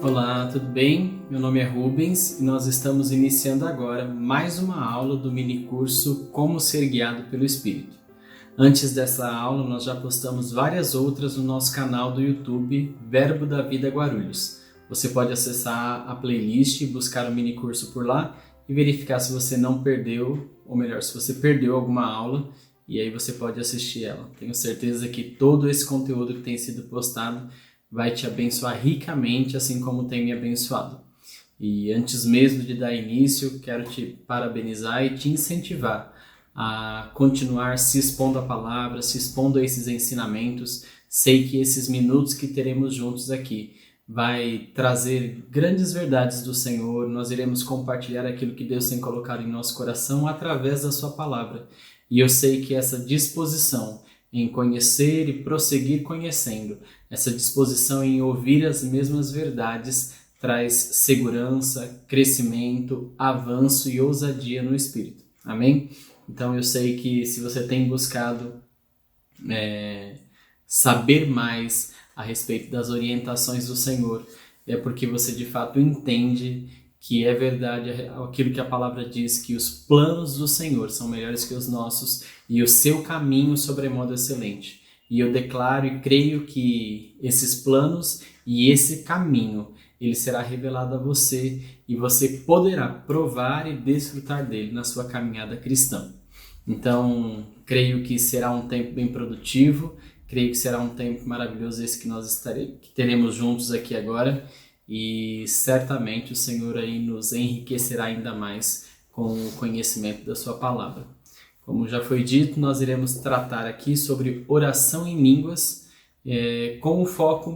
Olá, tudo bem? Meu nome é Rubens e nós estamos iniciando agora mais uma aula do minicurso Como Ser Guiado pelo Espírito. Antes dessa aula, nós já postamos várias outras no nosso canal do YouTube Verbo da Vida Guarulhos. Você pode acessar a playlist e buscar o minicurso por lá e verificar se você não perdeu, ou melhor, se você perdeu alguma aula, e aí você pode assistir ela. Tenho certeza que todo esse conteúdo que tem sido postado vai te abençoar ricamente, assim como tem me abençoado. E antes mesmo de dar início, quero te parabenizar e te incentivar a continuar se expondo à palavra, se expondo a esses ensinamentos. Sei que esses minutos que teremos juntos aqui vai trazer grandes verdades do Senhor. Nós iremos compartilhar aquilo que Deus tem colocado em nosso coração através da sua palavra. E eu sei que essa disposição em conhecer e prosseguir conhecendo, essa disposição em ouvir as mesmas verdades traz segurança, crescimento, avanço e ousadia no Espírito. Amém? Então eu sei que se você tem buscado saber mais a respeito das orientações do Senhor, é porque você de fato entende que é verdade aquilo que a palavra diz, que os planos do Senhor são melhores que os nossos e o seu caminho sobremodo excelente. E eu declaro e creio que esses planos e esse caminho, ele será revelado a você e você poderá provar e desfrutar dele na sua caminhada cristã. Então, creio que será um tempo bem produtivo, creio que será um tempo maravilhoso esse que teremos juntos aqui agora. E certamente o Senhor aí nos enriquecerá ainda mais com o conhecimento da sua palavra. Como já foi dito, nós iremos tratar aqui sobre oração em línguas, com foco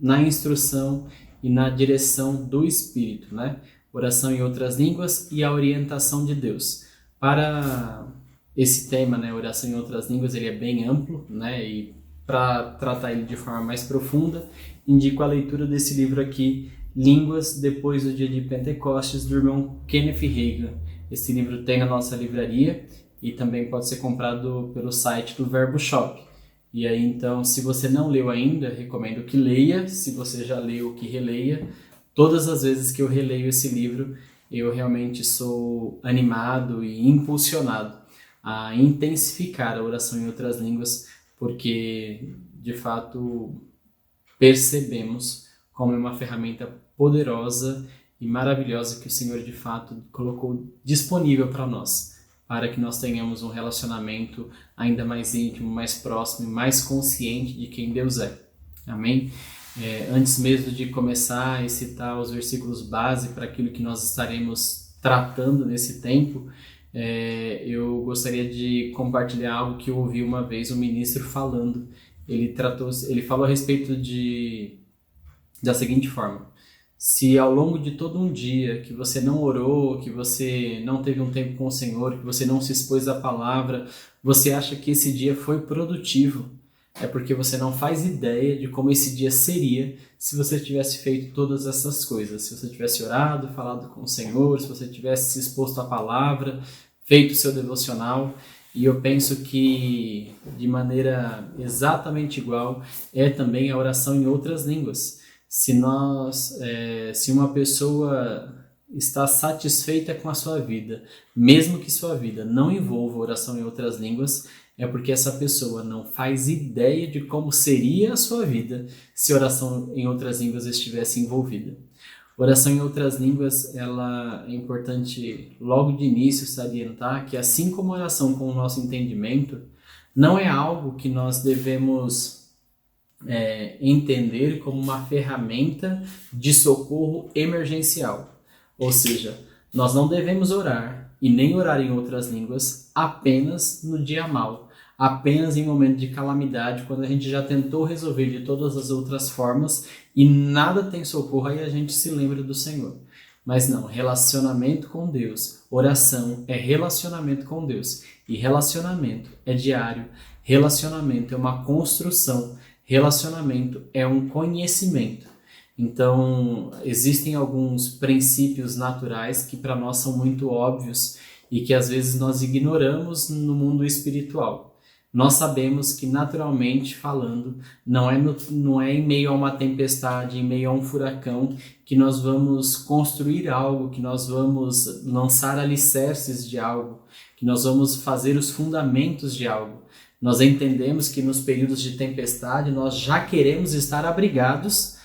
na instrução e na direção do Espírito, né? Oração em outras línguas e a orientação de Deus. Para esse tema, né, oração em outras línguas, ele é bem amplo, né? E para tratar ele de forma mais profunda, indico a leitura desse livro aqui, Línguas Depois do Dia de Pentecostes, do irmão Kenneth Hagin. Esse livro tem na nossa livraria e também pode ser comprado pelo site do Verbo Shop. E aí, então, se você não leu ainda, recomendo que leia. Se você já leu, que releia. Todas as vezes que eu releio esse livro, eu realmente sou animado e impulsionado a intensificar a oração em outras línguas, porque, de fato, percebemos como é uma ferramenta poderosa e maravilhosa que o Senhor, de fato, colocou disponível para nós, para que nós tenhamos um relacionamento ainda mais íntimo, mais próximo e mais consciente de quem Deus é. Amém? Antes mesmo de começar a citar os versículos base para aquilo que nós estaremos tratando nesse tempo, eu gostaria de compartilhar algo que eu ouvi uma vez um ministro falando. Ele falou a respeito da seguinte forma: se ao longo de todo um dia que você não orou, que você não teve um tempo com o Senhor, que você não se expôs à palavra, você acha que esse dia foi produtivo, é porque você não faz ideia de como esse dia seria se você tivesse feito todas essas coisas. Se você tivesse orado, falado com o Senhor, se você tivesse se exposto à palavra, feito o seu devocional. E eu penso que, de maneira exatamente igual, é também a oração em outras línguas. Se uma pessoa está satisfeita com a sua vida, mesmo que sua vida não envolva oração em outras línguas, é porque essa pessoa não faz ideia de como seria a sua vida se oração em outras línguas estivesse envolvida. Oração em outras línguas, ela é importante logo de início salientar que, assim como a oração com o nosso entendimento, não é algo que nós devemos entender como uma ferramenta de socorro emergencial. Ou seja, nós não devemos orar e nem orar em outras línguas apenas no dia mau, apenas em momento de calamidade, quando a gente já tentou resolver de todas as outras formas e nada tem socorro, aí a gente se lembra do Senhor. Mas não, relacionamento com Deus, oração é relacionamento com Deus, e relacionamento é diário, relacionamento é uma construção, relacionamento é um conhecimento. Então, existem alguns princípios naturais que para nós são muito óbvios e que às vezes nós ignoramos no mundo espiritual. Nós sabemos que, naturalmente falando, não é em meio a uma tempestade, em meio a um furacão, que nós vamos construir algo, que nós vamos lançar alicerces de algo, que nós vamos fazer os fundamentos de algo. Nós entendemos que nos períodos de tempestade nós já queremos estar abrigados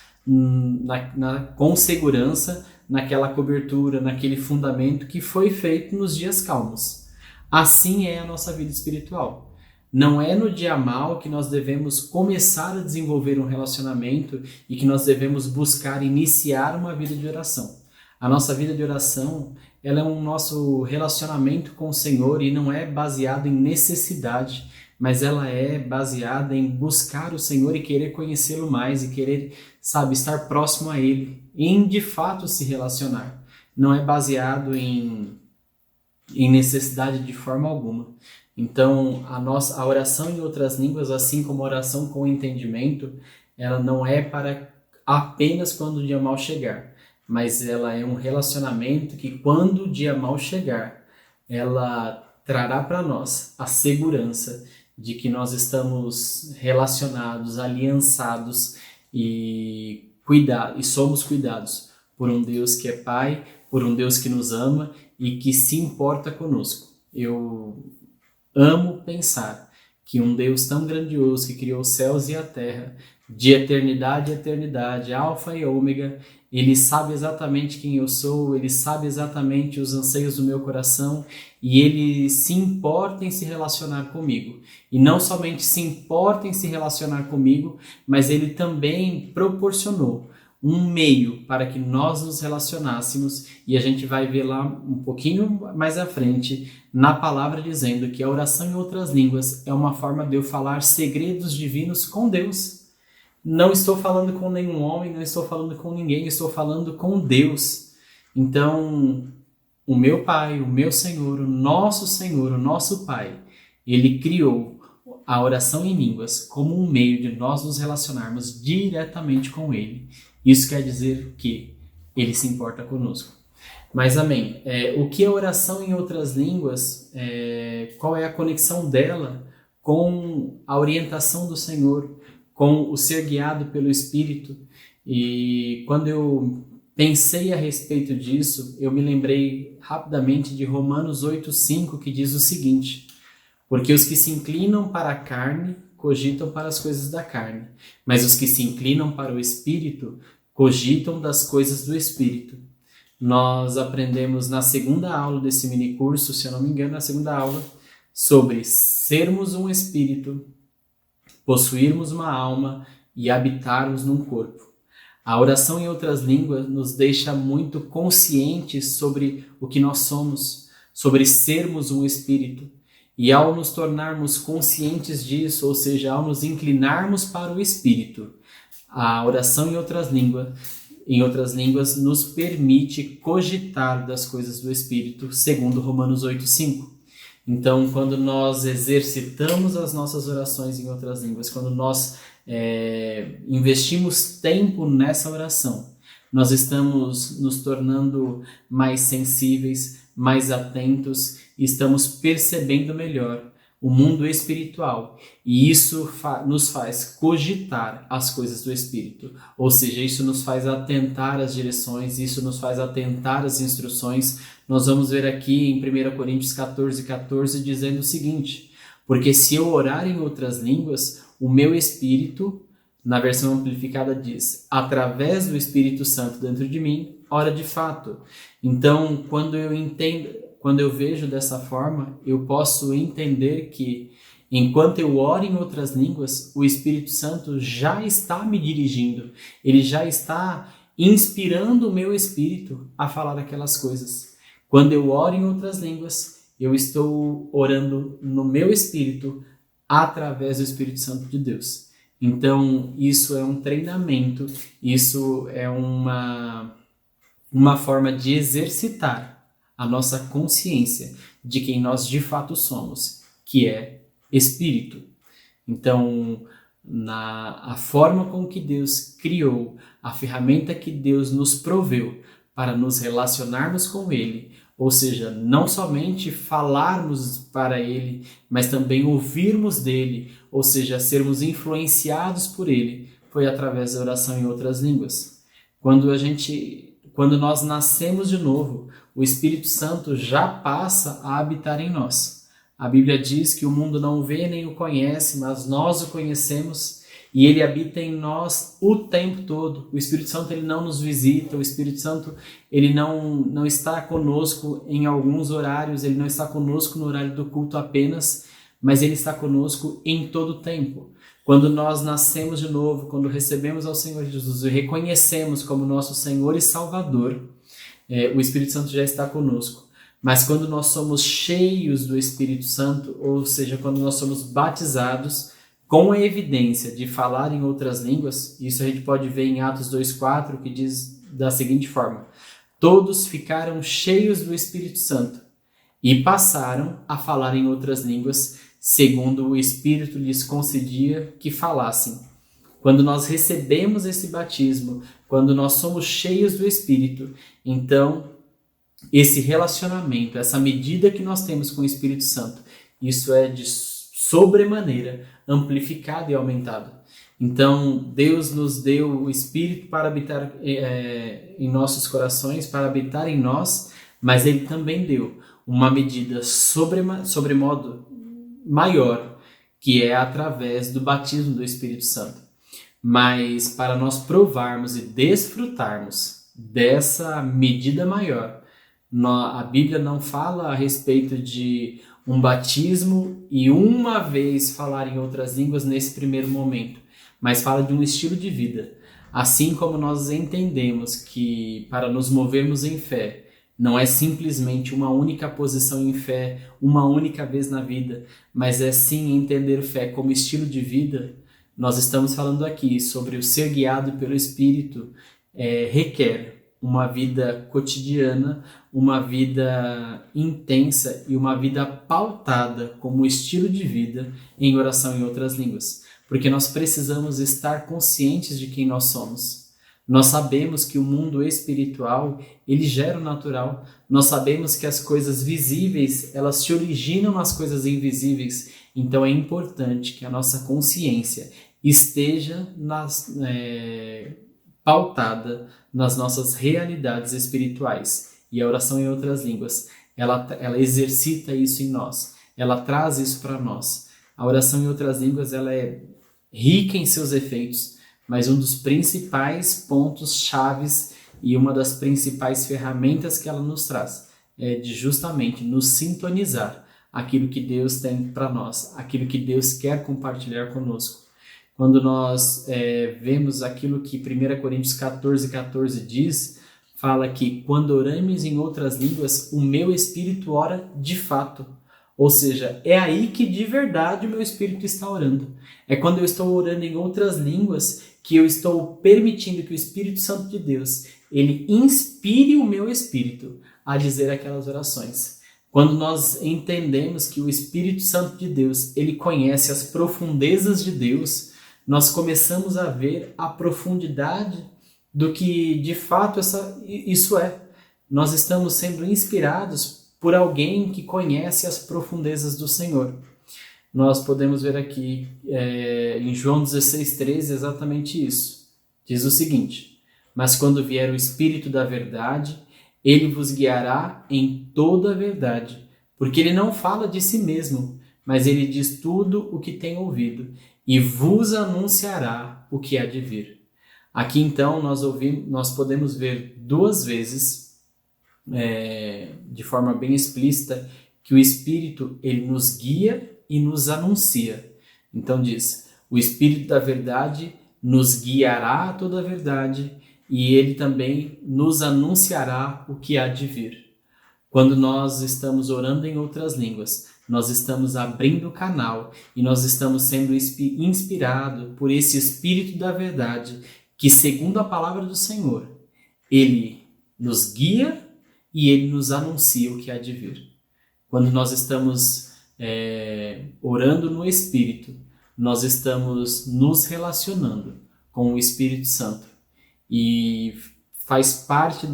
com segurança naquela cobertura, naquele fundamento que foi feito nos dias calmos. Assim é a nossa vida espiritual. Não é no dia mau que nós devemos começar a desenvolver um relacionamento e que nós devemos buscar iniciar uma vida de oração. A nossa vida de oração, ela é um nosso relacionamento com o Senhor e não é baseado em necessidade, mas ela é baseada em buscar o Senhor e querer conhecê-lo mais e querer, estar próximo a Ele, em de fato se relacionar. Não é baseado em necessidade de forma alguma. Então, a oração em outras línguas, assim como a oração com entendimento, ela não é para apenas quando o dia mau chegar, mas ela é um relacionamento que, quando o dia mau chegar, ela trará para nós a segurança de que nós estamos relacionados, aliançados e somos cuidados por um Deus que é Pai, por um Deus que nos ama e que se importa conosco. Eu amo pensar que um Deus tão grandioso que criou os céus e a terra, de eternidade a eternidade, alfa e ômega, Ele sabe exatamente quem eu sou, Ele sabe exatamente os anseios do meu coração e Ele se importa em se relacionar comigo. E não somente se importa em se relacionar comigo, mas Ele também proporcionou um meio para que nós nos relacionássemos, e a gente vai ver lá um pouquinho mais à frente na palavra dizendo que a oração em outras línguas é uma forma de eu falar segredos divinos com Deus. Não estou falando com nenhum homem, não estou falando com ninguém, estou falando com Deus. Então, o meu Pai, o meu Senhor, o nosso Pai, Ele criou a oração em línguas como um meio de nós nos relacionarmos diretamente com Ele. Isso quer dizer que Ele se importa conosco. Mas amém. O que é oração em outras línguas? Qual é a conexão dela com a orientação do Senhor, com o ser guiado pelo Espírito? E quando eu pensei a respeito disso, eu me lembrei rapidamente de Romanos 8,5, que diz o seguinte: porque os que se inclinam para a carne cogitam para as coisas da carne, mas os que se inclinam para o Espírito cogitam das coisas do Espírito. Nós aprendemos na segunda aula desse mini curso, se eu não me engano, na segunda aula, sobre sermos um espírito, possuirmos uma alma e habitarmos num corpo. A oração em outras línguas nos deixa muito conscientes sobre o que nós somos, sobre sermos um espírito. E ao nos tornarmos conscientes disso, ou seja, ao nos inclinarmos para o Espírito, a oração em outras línguas nos permite cogitar das coisas do Espírito, segundo Romanos 8,5. Então, quando nós exercitamos as nossas orações em outras línguas, quando nós investimos tempo nessa oração, nós estamos nos tornando mais sensíveis, mais atentos, e estamos percebendo melhor o mundo espiritual, e isso nos faz cogitar as coisas do Espírito, ou seja, isso nos faz atentar às direções, isso nos faz atentar às instruções. Nós vamos ver aqui em 1 Coríntios 14,14 dizendo o seguinte: porque se eu orar em outras línguas, o meu Espírito, na versão amplificada diz, através do Espírito Santo dentro de mim, ora de fato. Então, quando eu vejo dessa forma, eu posso entender que, enquanto eu oro em outras línguas, o Espírito Santo já está me dirigindo, ele já está inspirando o meu espírito a falar aquelas coisas. Quando eu oro em outras línguas, eu estou orando no meu espírito através do Espírito Santo de Deus. Então, isso é um treinamento, isso é uma forma de exercitar a nossa consciência de quem nós de fato somos, que é Espírito. Então, a forma com que Deus criou, a ferramenta que Deus nos proveu para nos relacionarmos com Ele, ou seja, não somente falarmos para Ele, mas também ouvirmos dele, ou seja, sermos influenciados por Ele, foi através da oração em outras línguas. Quando nós nascemos de novo, o Espírito Santo já passa a habitar em nós. A Bíblia diz que o mundo não o vê nem o conhece, mas nós o conhecemos e ele habita em nós o tempo todo. O Espírito Santo ele não nos visita, o Espírito Santo ele não está conosco em alguns horários, ele não está conosco no horário do culto apenas, mas ele está conosco em todo o tempo. Quando nós nascemos de novo, quando recebemos ao Senhor Jesus e reconhecemos como nosso Senhor e Salvador, o Espírito Santo já está conosco. Mas quando nós somos cheios do Espírito Santo, ou seja, quando nós somos batizados, com a evidência de falar em outras línguas, isso a gente pode ver em Atos 2,4, que diz da seguinte forma: todos ficaram cheios do Espírito Santo e passaram a falar em outras línguas, segundo o Espírito lhes concedia que falassem. Quando nós recebemos esse batismo, quando nós somos cheios do Espírito, então esse relacionamento, essa medida que nós temos com o Espírito Santo, isso é de sobremaneira amplificado e aumentado. Então, Deus nos deu o Espírito para habitar em nossos corações, para habitar em nós, mas Ele também deu uma medida sobremodo maior, que é através do batismo do Espírito Santo. Mas para nós provarmos e desfrutarmos dessa medida maior, a Bíblia não fala a respeito de um batismo e uma vez falar em outras línguas nesse primeiro momento, mas fala de um estilo de vida. Assim como nós entendemos que para nos movermos em fé, não é simplesmente uma única posição em fé, uma única vez na vida, mas é sim entender fé como estilo de vida. Nós estamos falando aqui sobre o ser guiado pelo Espírito, requer uma vida cotidiana, uma vida intensa e uma vida pautada como estilo de vida em oração em outras línguas. Porque nós precisamos estar conscientes de quem nós somos. Nós sabemos que o mundo espiritual, ele gera o natural. Nós sabemos que as coisas visíveis, elas se originam nas coisas invisíveis. Então é importante que a nossa consciência esteja pautada nas nossas realidades espirituais. E a oração em outras línguas, ela exercita isso em nós. Ela traz isso para nós. A oração em outras línguas, ela é rica em seus efeitos, mas um dos principais pontos chaves e uma das principais ferramentas que ela nos traz é de justamente nos sintonizar aquilo que Deus tem para nós, aquilo que Deus quer compartilhar conosco. Quando nós vemos aquilo que 1 Coríntios 14,14 diz, fala que quando oramos em outras línguas, o meu espírito ora de fato. Ou seja, é aí que de verdade o meu espírito está orando. É quando eu estou orando em outras línguas que eu estou permitindo que o Espírito Santo de Deus, ele inspire o meu espírito a dizer aquelas orações. Quando nós entendemos que o Espírito Santo de Deus, ele conhece as profundezas de Deus, nós começamos a ver a profundidade do que de fato isso é. Nós estamos sendo inspirados por alguém que conhece as profundezas do Senhor. Nós podemos ver aqui em João 16,13 exatamente isso. Diz o seguinte: mas quando vier o Espírito da verdade, ele vos guiará em toda a verdade, porque ele não fala de si mesmo, mas ele diz tudo o que tem ouvido e vos anunciará o que há de vir. Aqui então nós podemos ver duas vezes, de forma bem explícita, que o Espírito ele nos guia e nos anuncia. Então diz: o Espírito da verdade nos guiará a toda a verdade e ele também nos anunciará o que há de vir. Quando nós estamos orando em outras línguas, nós estamos abrindo o canal e nós estamos sendo inspirados por esse Espírito da verdade que, segundo a palavra do Senhor, ele nos guia e ele nos anuncia o que há de vir. Quando nós estamos orando no Espírito, nós estamos nos relacionando com o Espírito Santo e faz parte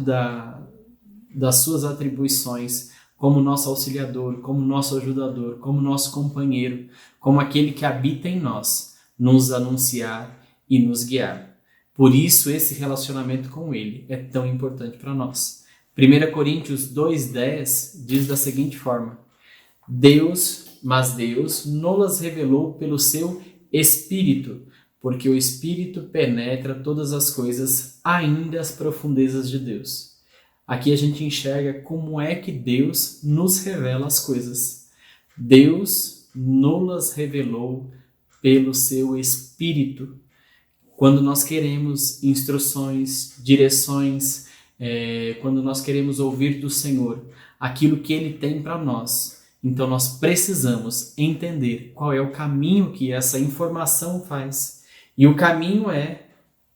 das suas atribuições como nosso auxiliador, como nosso ajudador, como nosso companheiro, como aquele que habita em nós, nos anunciar e nos guiar. Por isso esse relacionamento com ele é tão importante para nós. 1 Coríntios 2,10 diz da seguinte forma: Deus nos revelou pelo seu Espírito, porque o Espírito penetra todas as coisas, ainda as profundezas de Deus. Aqui a gente enxerga como é que Deus nos revela as coisas. Deus nos revelou pelo seu Espírito. Quando nós queremos instruções, direções, quando nós queremos ouvir do Senhor aquilo que Ele tem para nós, então nós precisamos entender qual é o caminho que essa informação faz. E o caminho é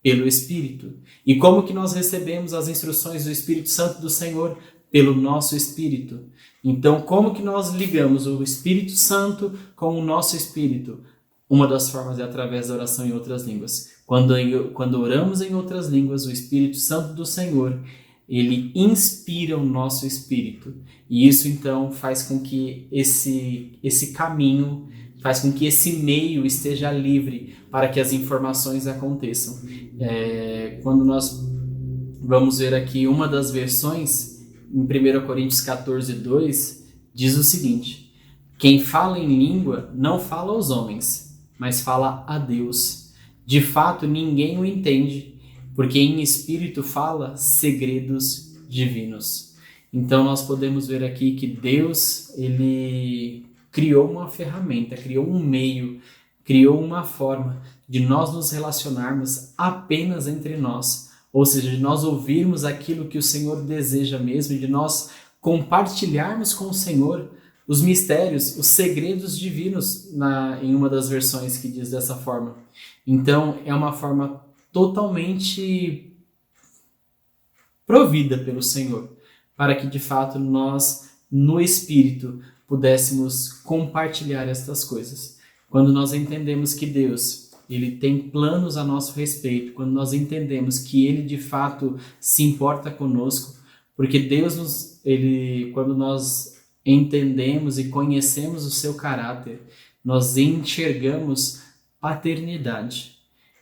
pelo Espírito. E como que nós recebemos as instruções do Espírito Santo do Senhor? Pelo nosso Espírito. Então, como que nós ligamos o Espírito Santo com o nosso Espírito? Uma das formas é através da oração em outras línguas. Quando oramos em outras línguas, o Espírito Santo do Senhor, ele inspira o nosso espírito. E isso, então, faz com que esse caminho, faz com que esse meio esteja livre para que as informações aconteçam. Quando nós vamos ver aqui uma das versões, em 1 Coríntios 14:2, diz o seguinte: quem fala em língua não fala aos homens, mas fala a Deus. De fato, ninguém o entende, porque em espírito fala segredos divinos. Então nós podemos ver aqui que Deus, ele criou uma ferramenta, criou um meio, criou uma forma de nós nos relacionarmos apenas entre nós, ou seja, de nós ouvirmos aquilo que o Senhor deseja mesmo, de nós compartilharmos com o Senhor os mistérios, os segredos divinos, em uma das versões que diz dessa forma. Então é uma forma totalmente provida pelo Senhor, para que de fato nós, no Espírito, pudéssemos compartilhar estas coisas. Quando nós entendemos que Deus, ele tem planos a nosso respeito, quando nós entendemos que ele de fato se importa conosco, porque Deus quando nós entendemos e conhecemos o seu caráter, nós enxergamos paternidade.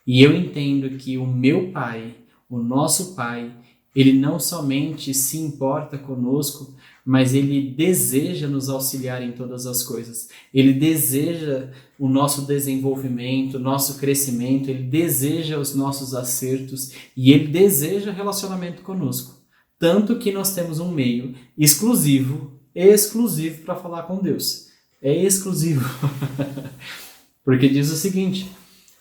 E eu entendo que o meu Pai, o nosso Pai, ele não somente se importa conosco, mas ele deseja nos auxiliar em todas as coisas. Ele deseja o nosso desenvolvimento, o nosso crescimento, ele deseja os nossos acertos e ele deseja relacionamento conosco. Tanto que nós temos um meio exclusivo para falar com Deus. É exclusivo. Porque diz o seguinte: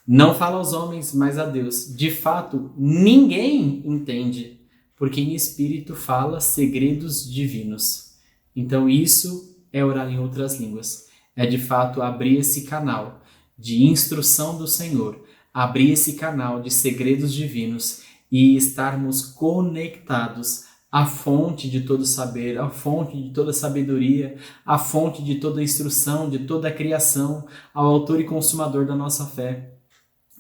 não fala aos homens, mas a Deus. De fato, ninguém entende, porque em espírito fala segredos divinos. Então isso é orar em outras línguas. É de fato abrir esse canal de instrução do Senhor, abrir esse canal de segredos divinos e estarmos conectados à fonte de todo saber, à fonte de toda sabedoria, à fonte de toda instrução, de toda a criação, ao autor e consumador da nossa fé.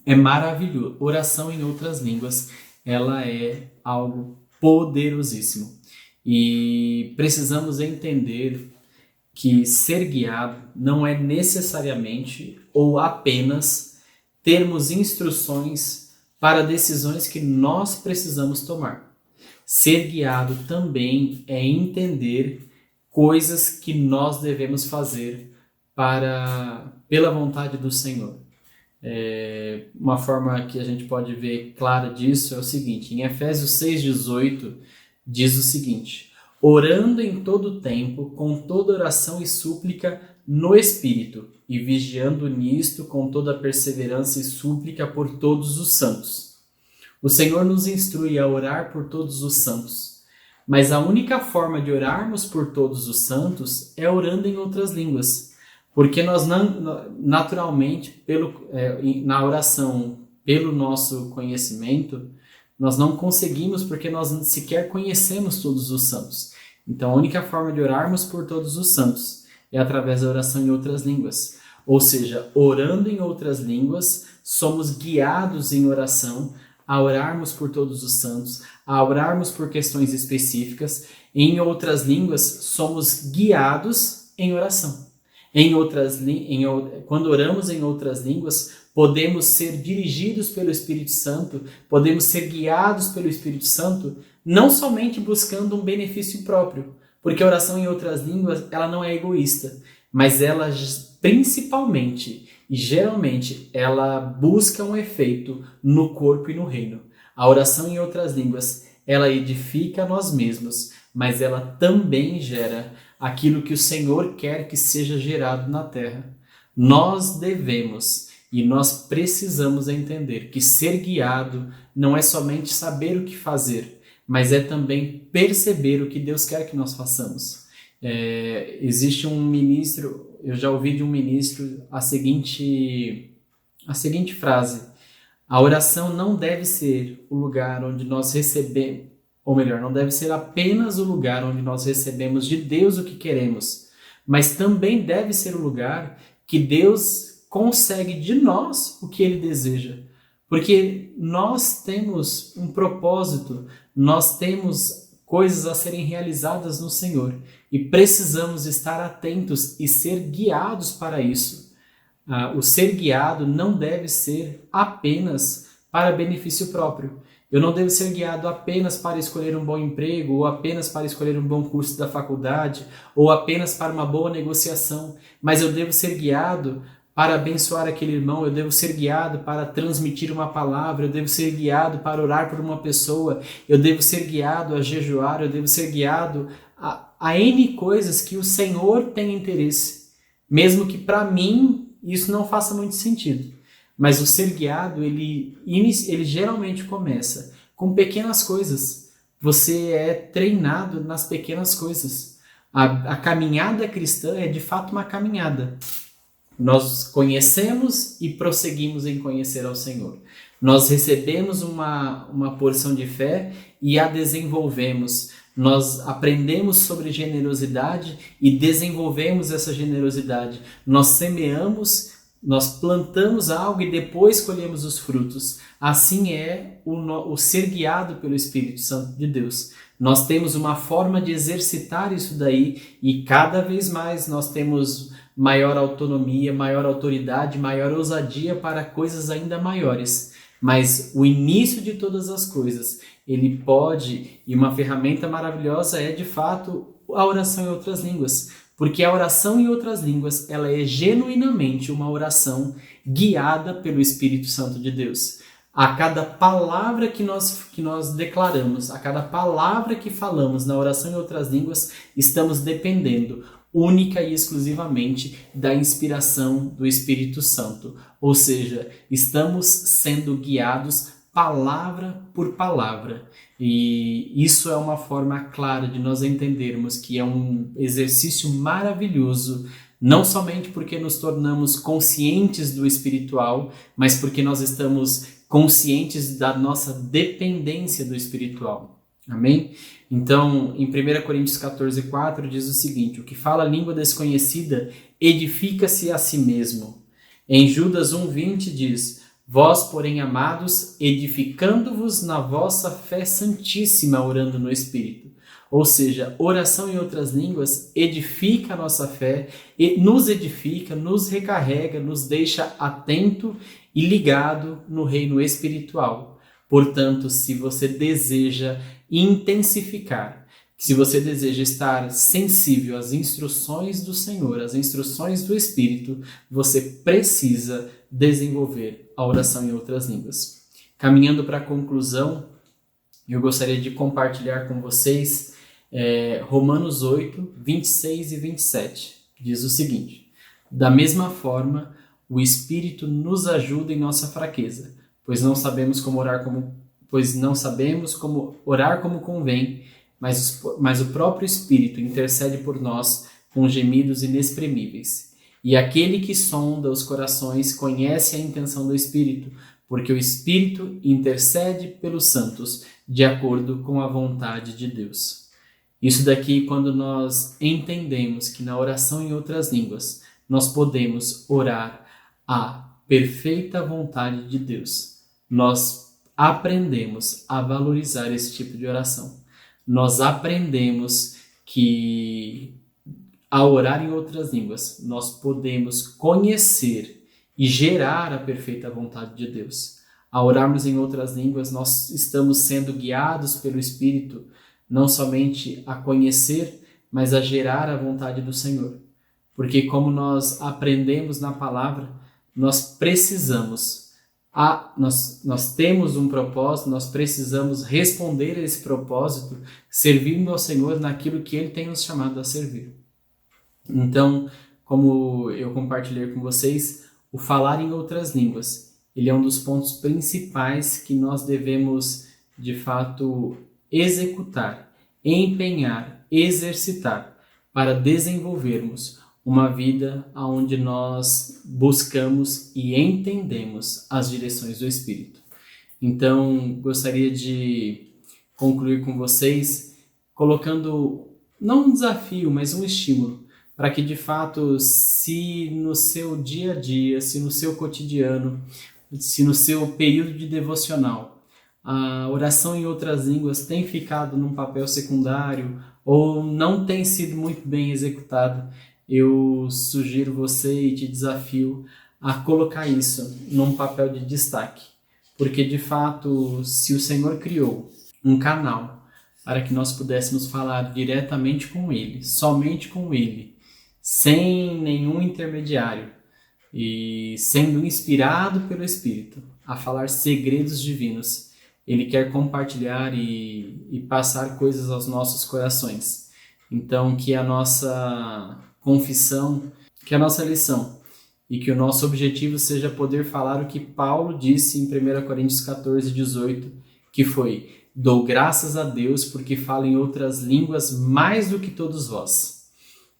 É maravilhoso. Oração em outras línguas, ela é algo poderosíssimo. E precisamos entender que ser guiado não é necessariamente ou apenas termos instruções para decisões que nós precisamos tomar. Ser guiado também é entender coisas que nós devemos fazer pela vontade do Senhor. Uma forma que a gente pode ver clara disso é o seguinte: em Efésios 6,18 diz o seguinte: orando em todo tempo, com toda oração e súplica no Espírito, e vigiando nisto com toda perseverança e súplica por todos os santos. O Senhor nos instrui a orar por todos os santos, mas a única forma de orarmos por todos os santos é orando em outras línguas, porque nós naturalmente, na oração, pelo nosso conhecimento, nós não conseguimos, porque nós sequer conhecemos todos os santos. Então a única forma de orarmos por todos os santos é através da oração em outras línguas. Ou seja, orando em outras línguas, somos guiados em oração a orarmos por todos os santos, a orarmos por questões específicas, Em outras línguas, somos guiados em oração. Quando oramos em outras línguas, podemos ser dirigidos pelo Espírito Santo, podemos ser guiados pelo Espírito Santo, não somente buscando um benefício próprio, porque a oração em outras línguas ela não é egoísta, mas ela principalmente e geralmente ela busca um efeito no corpo e no reino. A oração em outras línguas ela edifica a nós mesmos, mas ela também gera aquilo que o Senhor quer que seja gerado na terra. Nós devemos e nós precisamos entender que ser guiado não é somente saber o que fazer, mas é também perceber o que Deus quer que nós façamos. Existe um ministro, eu já ouvi de um ministro a seguinte frase: a oração não deve ser o lugar onde nós recebemos, ou melhor, não deve ser apenas o lugar onde nós recebemos de Deus o que queremos, mas também deve ser o lugar que Deus consegue de nós o que Ele deseja. Porque nós temos um propósito, nós temos coisas a serem realizadas no Senhor e precisamos estar atentos e ser guiados para isso. O ser guiado não deve ser apenas para benefício próprio. Eu não devo ser guiado apenas para escolher um bom emprego, ou apenas para escolher um bom curso da faculdade, ou apenas para uma boa negociação, mas eu devo ser guiado para abençoar aquele irmão, eu devo ser guiado para transmitir uma palavra, eu devo ser guiado para orar por uma pessoa, eu devo ser guiado a jejuar, eu devo ser guiado a N coisas que o Senhor tem interesse, mesmo que para mim isso não faça muito sentido. Mas o ser guiado, ele geralmente começa com pequenas coisas. Você é treinado nas pequenas coisas. A caminhada cristã é de fato uma caminhada. Nós conhecemos e prosseguimos em conhecer ao Senhor. Nós recebemos uma porção de fé e a desenvolvemos. Nós aprendemos sobre generosidade e desenvolvemos essa generosidade. Nós semeamos, nós plantamos algo e depois colhemos os frutos. Assim é o ser guiado pelo Espírito Santo de Deus. Nós temos uma forma de exercitar isso daí e cada vez mais nós temos maior autonomia, maior autoridade, maior ousadia para coisas ainda maiores. Mas o início de todas as coisas, ele pode, e uma ferramenta maravilhosa é de fato a oração em outras línguas. Porque a oração em outras línguas, ela é genuinamente uma oração guiada pelo Espírito Santo de Deus. A cada palavra que nós declaramos, a cada palavra que falamos na oração em outras línguas, estamos dependendo única e exclusivamente da inspiração do Espírito Santo. Ou seja, estamos sendo guiados palavra por palavra. E isso é uma forma clara de nós entendermos que é um exercício maravilhoso, não somente porque nos tornamos conscientes do espiritual, mas porque nós estamos conscientes da nossa dependência do espiritual. Amém? Então, em 1 Coríntios 14:4 diz o seguinte: o que fala língua desconhecida edifica-se a si mesmo. Em Judas 1:20 diz: vós, porém, amados, edificando-vos na vossa fé santíssima, orando no Espírito. Ou seja, oração em outras línguas edifica a nossa fé, nos edifica, nos recarrega, nos deixa atento e ligado no reino espiritual. Portanto, se você deseja intensificar, se você deseja estar sensível às instruções do Senhor, às instruções do Espírito, você precisa desenvolver a oração em outras línguas. Caminhando para a conclusão, eu gostaria de compartilhar com vocês Romanos 8, 26 e 27. Diz o seguinte: da mesma forma, o Espírito nos ajuda em nossa fraqueza, pois não sabemos como orar como convém, mas o próprio Espírito intercede por nós com gemidos inexprimíveis. E aquele que sonda os corações conhece a intenção do Espírito, porque o Espírito intercede pelos santos, de acordo com a vontade de Deus. Isso daqui, quando nós entendemos que na oração em outras línguas, nós podemos orar a perfeita vontade de Deus. Nós aprendemos a valorizar esse tipo de oração. nós aprendemos que ao orar em outras línguas, nós podemos conhecer e gerar a perfeita vontade de Deus. Ao orarmos em outras línguas, nós estamos sendo guiados pelo Espírito, não somente a conhecer, mas a gerar a vontade do Senhor. Porque como nós aprendemos na palavra, nós precisamos, nós temos um propósito, nós precisamos responder a esse propósito, servindo ao Senhor naquilo que Ele tem nos chamado a servir. Então, como eu compartilhei com vocês, o falar em outras línguas, ele é um dos pontos principais que nós devemos, de fato, executar, empenhar, exercitar, para desenvolvermos uma vida onde nós buscamos e entendemos as direções do Espírito. Então, gostaria de concluir com vocês colocando, não um desafio, mas um estímulo, para que de fato, se no seu dia a dia, se no seu cotidiano, se no seu período de devocional, a oração em outras línguas tem ficado num papel secundário ou não tem sido muito bem executada, eu sugiro você e te desafio a colocar isso num papel de destaque. Porque de fato, se o Senhor criou um canal para que nós pudéssemos falar diretamente com Ele, somente com Ele, sem nenhum intermediário e sendo inspirado pelo Espírito a falar segredos divinos, Ele quer compartilhar e passar coisas aos nossos corações. Então, que a nossa confissão, que a nossa lição e que o nosso objetivo seja poder falar o que Paulo disse em 1 Coríntios 14, 18, que foi: dou graças a Deus porque falo em outras línguas mais do que todos vós.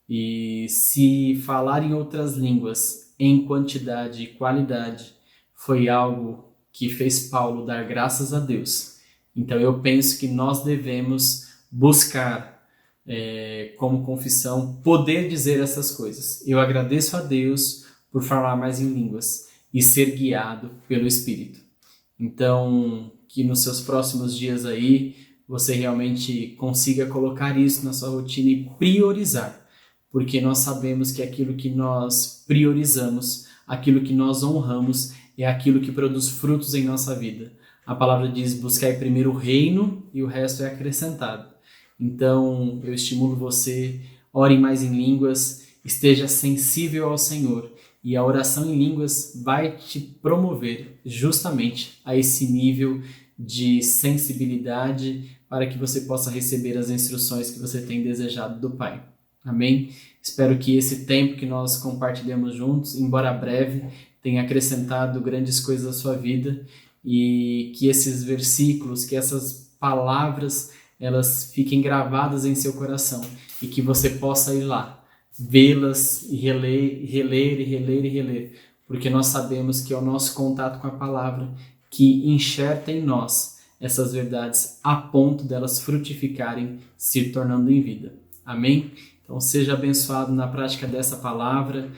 E se falar em outras línguas em quantidade e qualidade foi algo que fez Paulo dar graças a Deus, então eu penso que nós devemos buscar como confissão poder dizer essas coisas. Eu agradeço a Deus por falar mais em línguas e ser guiado pelo Espírito. Então, que nos seus próximos dias aí você realmente consiga colocar isso na sua rotina e priorizar, porque nós sabemos que aquilo que nós priorizamos, aquilo que nós honramos, é aquilo que produz frutos em nossa vida. A palavra diz: buscai primeiro o reino e o resto é acrescentado. Então, eu estimulo você, ore mais em línguas, esteja sensível ao Senhor, e a oração em línguas vai te promover justamente a esse nível de sensibilidade para que você possa receber as instruções que você tem desejado do Pai. Amém? Espero que esse tempo que nós compartilhamos juntos, embora breve, tenha acrescentado grandes coisas à sua vida e que esses versículos, que essas palavras, elas fiquem gravadas em seu coração e que você possa ir lá, vê-las e reler, porque nós sabemos que é o nosso contato com a palavra que enxerta em nós essas verdades a ponto delas frutificarem, se tornando em vida. Amém? Então seja abençoado na prática dessa palavra,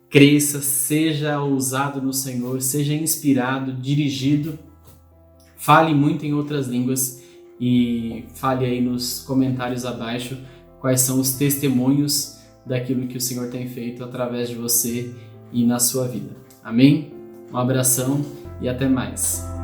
cresça, seja ousado no Senhor, seja inspirado, dirigido, fale muito em outras línguas e fale aí nos comentários abaixo quais são os testemunhos daquilo que o Senhor tem feito através de você e na sua vida. Amém? Um abração e até mais.